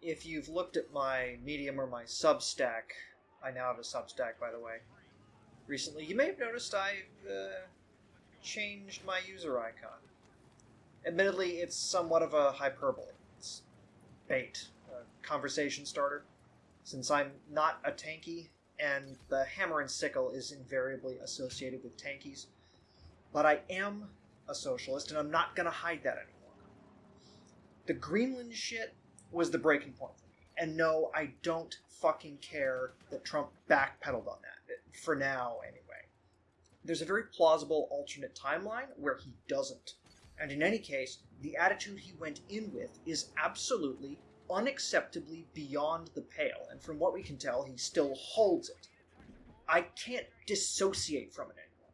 If you've looked at my Medium or my Substack, I now have a Substack, by the way, recently, you may have noticed I've changed my user icon. Admittedly, it's somewhat of a hyperbole. It's bait, a conversation starter, since I'm not a tanky, and the hammer and sickle is invariably associated with tankies. But I am a socialist, and I'm not going to hide that anymore. The Greenland shit was the breaking point for me. And no, I don't fucking care that Trump backpedaled on that. For now, anyway. There's a very plausible alternate timeline where he doesn't. And in any case, the attitude he went in with is absolutely, unacceptably beyond the pale. And from what we can tell, he still holds it. I can't dissociate from it anymore.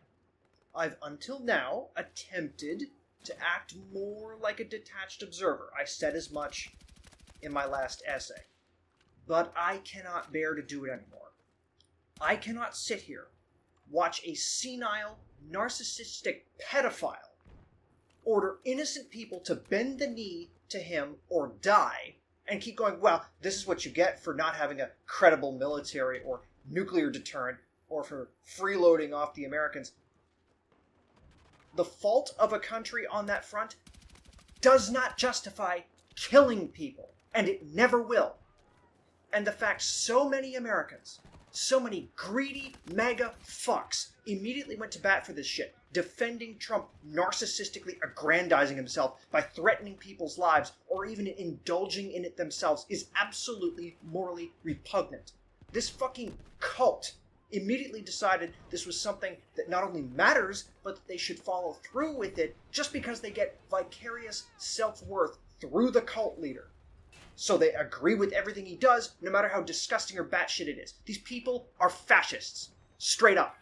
I've until now attempted to act more like a detached observer. I said as much in my last essay. But I cannot bear to do it anymore. I cannot sit here, watch a senile, narcissistic pedophile order innocent people to bend the knee to him or die, and keep going, well, this is what you get for not having a credible military or nuclear deterrent, or for freeloading off the Americans. The fault of a country on that front does not justify killing people, and it never will. And the fact so many Americans, so many greedy MAGA fucks immediately went to bat for this shit, defending Trump narcissistically aggrandizing himself by threatening people's lives or even indulging in it themselves, is absolutely morally repugnant. This fucking cult immediately decided this was something that not only matters, but that they should follow through with it just because they get vicarious self-worth through the cult leader. So they agree with everything he does, no matter how disgusting or batshit it is. These people are fascists. Straight up.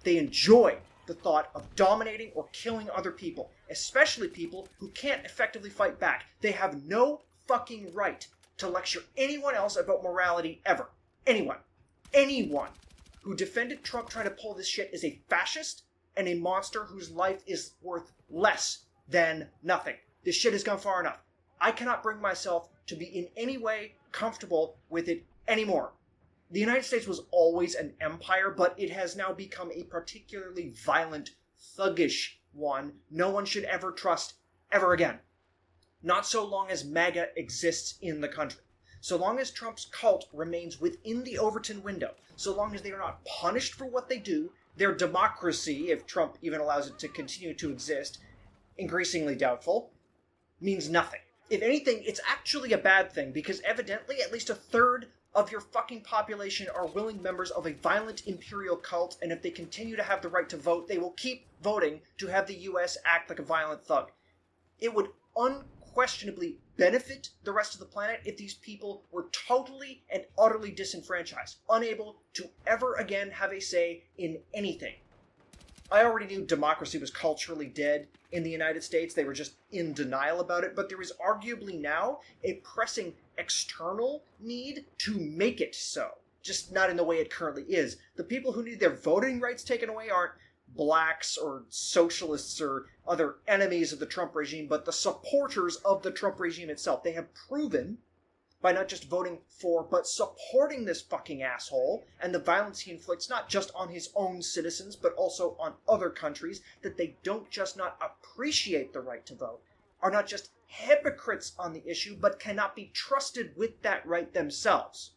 They enjoy the thought of dominating or killing other people, especially people who can't effectively fight back. They have no fucking right to lecture anyone else about morality ever. Anyone. Anyone who defended Trump trying to pull this shit is a fascist and a monster whose life is worth less than nothing. This shit has gone far enough. I cannot bring myself to be in any way comfortable with it anymore. The United States was always an empire, but it has now become a particularly violent, thuggish one no one should ever trust ever again. Not so long as MAGA exists in the country. So long as Trump's cult remains within the Overton window, so long as they are not punished for what they do, their democracy, if Trump even allows it to continue to exist, increasingly doubtful, means nothing. If anything, it's actually a bad thing, because evidently at least a third of your fucking population are willing members of a violent imperial cult, and if they continue to have the right to vote, they will keep voting to have the U.S. act like a violent thug. It would unquestionably benefit the rest of the planet if these people were totally and utterly disenfranchised, unable to ever again have a say in anything. I already knew democracy was culturally dead in the United States. They were just in denial about it, but there is arguably now a pressing external need to make it so. Just not in the way it currently is. The people who need their voting rights taken away aren't blacks or socialists or other enemies of the Trump regime, but the supporters of the Trump regime itself. They have proven, by not just voting for, but supporting this fucking asshole and the violence he inflicts not just on his own citizens, but also on other countries, that they don't just not appreciate the right to vote, are not just hypocrites on the issue, but cannot be trusted with that right themselves.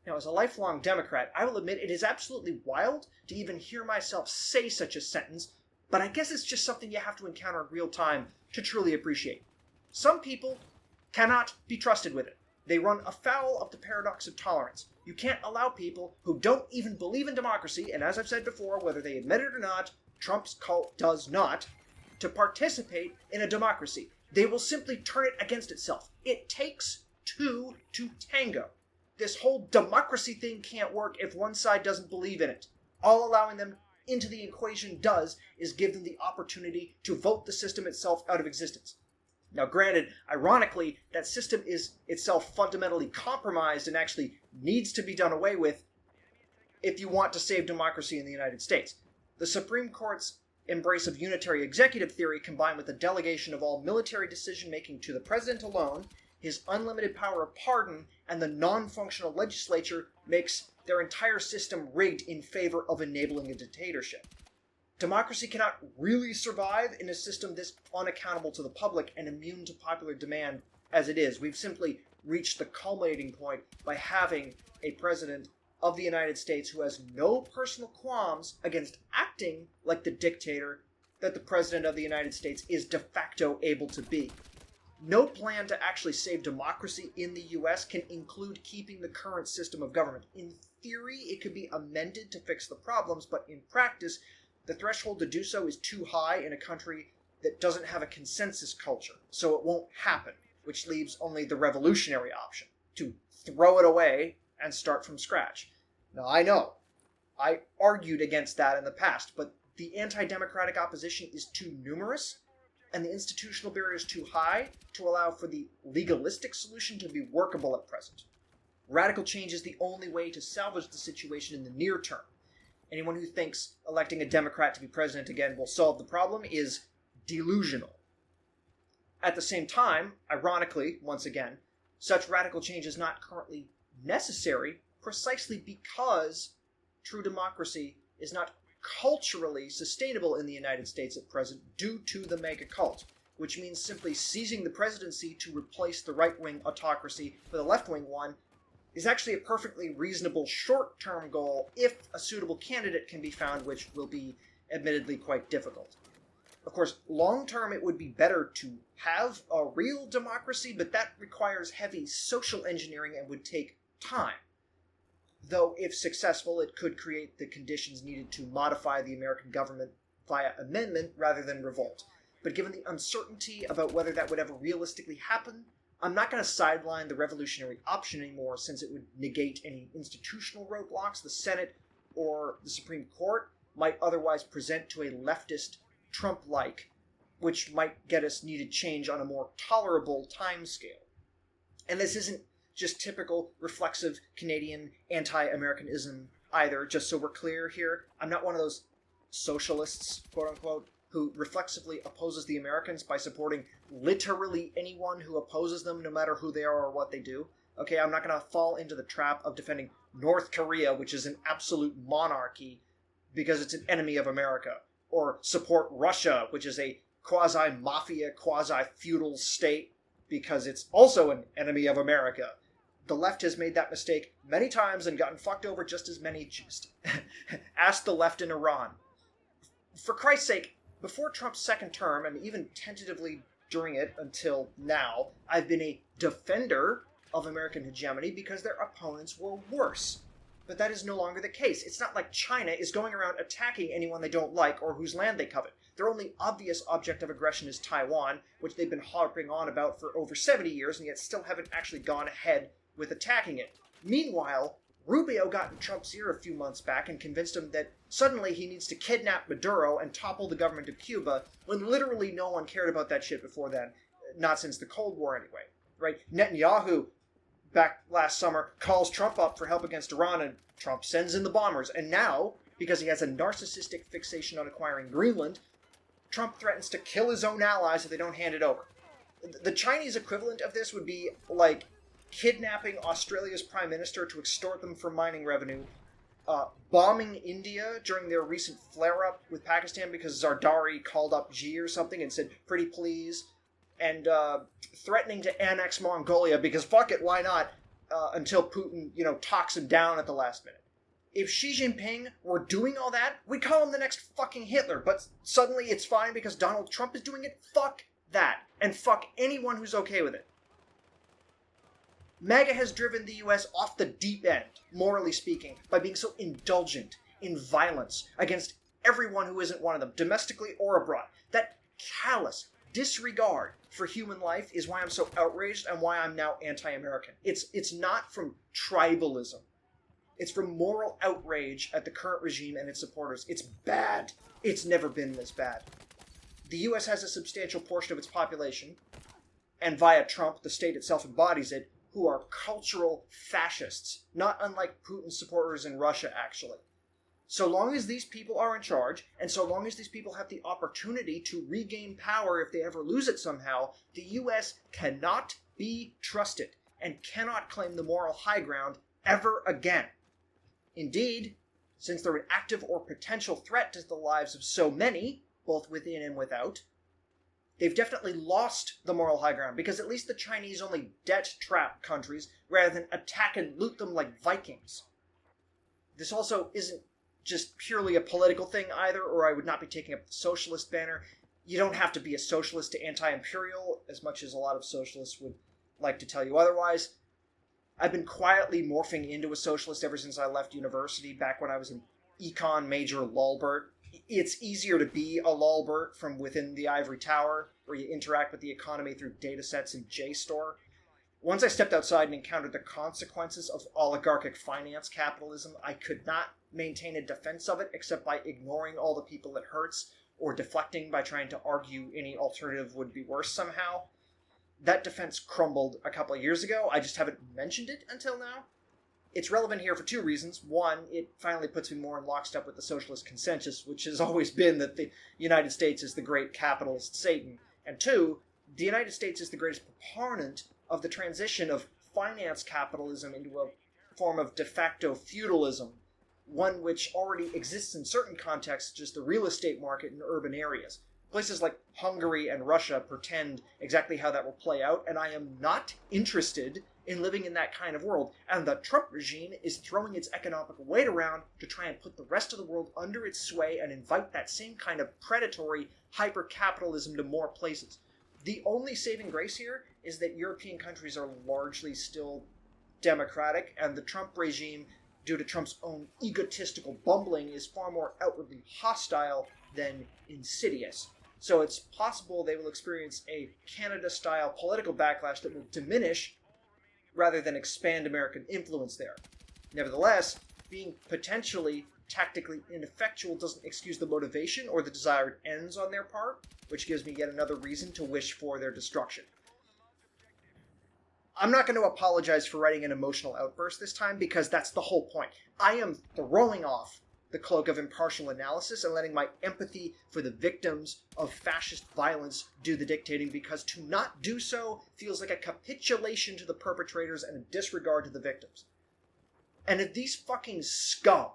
Now, as a lifelong Democrat, I will admit it is absolutely wild to even hear myself say such a sentence, but I guess it's just something you have to encounter in real time to truly appreciate. Some people cannot be trusted with it. They run afoul of the paradox of tolerance. You can't allow people who don't even believe in democracy, and as I've said before, whether they admit it or not, Trump's cult does not, to participate in a democracy. They will simply turn it against itself. It takes two to tango. This whole democracy thing can't work if one side doesn't believe in it. All allowing them into the equation does is give them the opportunity to vote the system itself out of existence. Now, granted, ironically, that system is itself fundamentally compromised and actually needs to be done away with if you want to save democracy in the United States. The Supreme Court's embrace of unitary executive theory, combined with the delegation of all military decision-making to the president alone, his unlimited power of pardon, and the non-functional legislature makes their entire system rigged in favor of enabling a dictatorship. Democracy cannot really survive in a system this unaccountable to the public and immune to popular demand as it is. We've simply reached the culminating point by having a president of the United States who has no personal qualms against acting like the dictator that the president of the United States is de facto able to be. No plan to actually save democracy in the US can include keeping the current system of government. In theory, it could be amended to fix the problems, but in practice, the threshold to do so is too high in a country that doesn't have a consensus culture, so it won't happen, which leaves only the revolutionary option, to throw it away and start from scratch. Now, I know, I argued against that in the past, but the anti-democratic opposition is too numerous, and the institutional barrier is too high to allow for the legalistic solution to be workable at present. Radical change is the only way to salvage the situation in the near term. Anyone who thinks electing a Democrat to be president again will solve the problem is delusional. At the same time, ironically, once again, such radical change is not currently necessary precisely because true democracy is not culturally sustainable in the United States at present due to the MAGA cult, which means simply seizing the presidency to replace the right-wing autocracy with a left-wing one is actually a perfectly reasonable short-term goal if a suitable candidate can be found, which will be admittedly quite difficult. Of course, long-term it would be better to have a real democracy, but that requires heavy social engineering and would take time. Though, if successful, it could create the conditions needed to modify the American government via amendment rather than revolt. But given the uncertainty about whether that would ever realistically happen, I'm not going to sideline the revolutionary option anymore since it would negate any institutional roadblocks the Senate or the Supreme Court might otherwise present to a leftist Trump-like, which might get us needed change on a more tolerable timescale. And this isn't just typical reflexive Canadian anti-Americanism either, just so we're clear here. I'm not one of those socialists, quote-unquote, who reflexively opposes the Americans by supporting literally anyone who opposes them, no matter who they are or what they do. Okay, I'm not going to fall into the trap of defending North Korea, which is an absolute monarchy, because it's an enemy of America, or support Russia, which is a quasi-mafia, quasi-feudal state, because it's also an enemy of America. The left has made that mistake many times and gotten fucked over just as many. Ask the left in Iran. For Christ's sake, before Trump's second term, and even tentatively during it until now, I've been a defender of American hegemony because their opponents were worse. But that is no longer the case. It's not like China is going around attacking anyone they don't like or whose land they covet. Their only obvious object of aggression is Taiwan, which they've been harping on about for over 70 years and yet still haven't actually gone ahead with attacking it. Meanwhile, Rubio got in Trump's ear a few months back and convinced him that suddenly he needs to kidnap Maduro and topple the government of Cuba, when literally no one cared about that shit before then. Not since the Cold War anyway. Right? Netanyahu, back last summer, calls Trump up for help against Iran, and Trump sends in the bombers. And now, because he has a narcissistic fixation on acquiring Greenland, Trump threatens to kill his own allies if they don't hand it over. The Chinese equivalent of this would be like kidnapping Australia's prime minister to extort them for mining revenue, bombing India during their recent flare-up with Pakistan because Zardari called up Xi or something and said, pretty please, and threatening to annex Mongolia because fuck it, why not, until Putin, talks him down at the last minute. If Xi Jinping were doing all that, we'd call him the next fucking Hitler, but suddenly it's fine because Donald Trump is doing it? Fuck that. And fuck anyone who's okay with it. MAGA has driven the U.S. off the deep end, morally speaking, by being so indulgent in violence against everyone who isn't one of them, domestically or abroad. That callous disregard for human life is why I'm so outraged and why I'm now anti-American. It's not from tribalism. It's from moral outrage at the current regime and its supporters. It's bad. It's never been this bad. The U.S. has a substantial portion of its population, and via Trump, the state itself embodies it, who are cultural fascists, not unlike Putin's supporters in Russia, actually. So long as these people are in charge, and so long as these people have the opportunity to regain power if they ever lose it somehow, the U.S. cannot be trusted and cannot claim the moral high ground ever again. Indeed, since they're an active or potential threat to the lives of so many, both within and without, they've definitely lost the moral high ground, because at least the Chinese only debt-trap countries rather than attack and loot them like Vikings. This also isn't just purely a political thing either, or I would not be taking up the socialist banner. You don't have to be a socialist to anti-imperial, as much as a lot of socialists would like to tell you otherwise. I've been quietly morphing into a socialist ever since I left university, back when I was an econ major lulbert. It's easier to be a lulbert from within the ivory tower, where you interact with the economy through datasets and JSTOR. Once I stepped outside and encountered the consequences of oligarchic finance capitalism, I could not maintain a defense of it except by ignoring all the people it hurts, or deflecting by trying to argue any alternative would be worse somehow. That defense crumbled a couple of years ago. I just haven't mentioned it until now. It's relevant here for two reasons. One, it finally puts me more in lockstep with the socialist consensus, which has always been that the United States is the great capitalist Satan. And two, the United States is the greatest proponent of the transition of finance capitalism into a form of de facto feudalism, one which already exists in certain contexts, just the real estate market in urban areas. Places like Hungary and Russia pretend exactly how that will play out, and I am not interested in living in that kind of world. And the Trump regime is throwing its economic weight around to try and put the rest of the world under its sway and invite that same kind of predatory hyper-capitalism to more places. The only saving grace here is that European countries are largely still democratic, and the Trump regime, due to Trump's own egotistical bumbling, is far more outwardly hostile than insidious. So it's possible they will experience a Canada-style political backlash that will diminish rather than expand American influence there. Nevertheless, being potentially tactically ineffectual doesn't excuse the motivation or the desired ends on their part, which gives me yet another reason to wish for their destruction. I'm not going to apologize for writing an emotional outburst this time, because that's the whole point. I am throwing off the cloak of impartial analysis and letting my empathy for the victims of fascist violence do the dictating, because to not do so feels like a capitulation to the perpetrators and a disregard to the victims. And if these fucking scum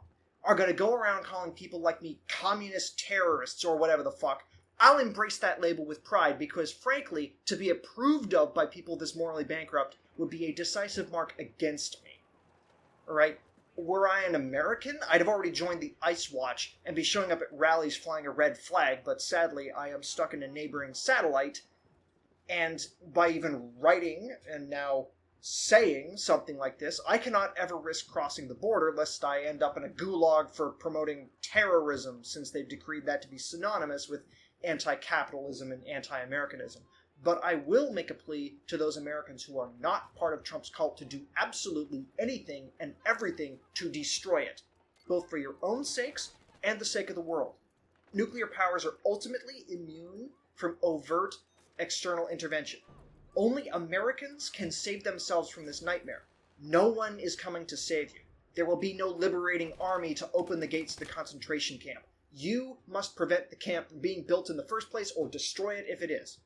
are going to go around calling people like me communist terrorists or whatever the fuck, I'll embrace that label with pride, because frankly, to be approved of by people this morally bankrupt would be a decisive mark against me. Alright? Were I an American, I'd have already joined the Ice Watch and be showing up at rallies flying a red flag, but sadly I am stuck in a neighboring satellite, and by even writing and now saying something like this, I cannot ever risk crossing the border lest I end up in a gulag for promoting terrorism, since they've decreed that to be synonymous with anti-capitalism and anti-Americanism. But I will make a plea to those Americans who are not part of Trump's cult to do absolutely anything and everything to destroy it, both for your own sakes and the sake of the world. Nuclear powers are ultimately immune from overt external intervention. Only Americans can save themselves from this nightmare. No one is coming to save you. There will be no liberating army to open the gates of the concentration camp. You must prevent the camp from being built in the first place, or destroy it if it is.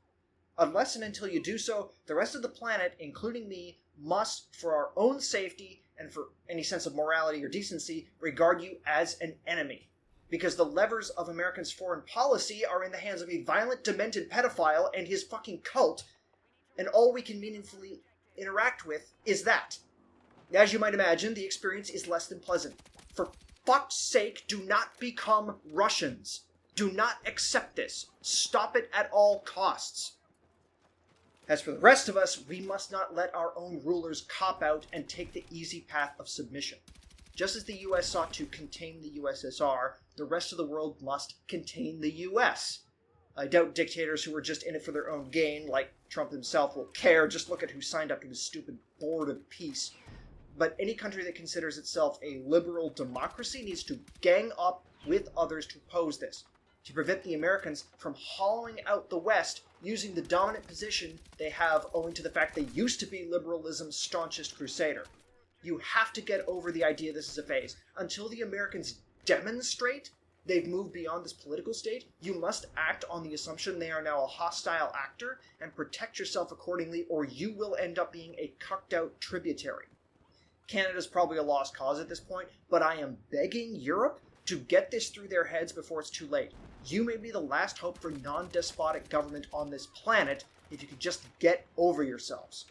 Unless and until you do so, the rest of the planet, including me, must, for our own safety and for any sense of morality or decency, regard you as an enemy. Because the levers of Americans' foreign policy are in the hands of a violent, demented pedophile and his fucking cult, and all we can meaningfully interact with is that. As you might imagine, the experience is less than pleasant. For fuck's sake, do not become Russians. Do not accept this. Stop it at all costs. As for the rest of us, we must not let our own rulers cop out and take the easy path of submission. Just as the US sought to contain the USSR, the rest of the world must contain the US. I doubt dictators who are just in it for their own gain, like Trump himself, will care. Just look at who signed up to his stupid Board of Peace. But any country that considers itself a liberal democracy needs to gang up with others to oppose this, to prevent the Americans from hollowing out the West using the dominant position they have owing to the fact they used to be liberalism's staunchest crusader. You have to get over the idea this is a phase. Until the Americans demonstrate they've moved beyond this political state, you must act on the assumption they are now a hostile actor and protect yourself accordingly, or you will end up being a cucked-out tributary. Canada's probably a lost cause at this point, but I am begging Europe to get this through their heads before it's too late. You may be the last hope for non-despotic government on this planet if you could just get over yourselves.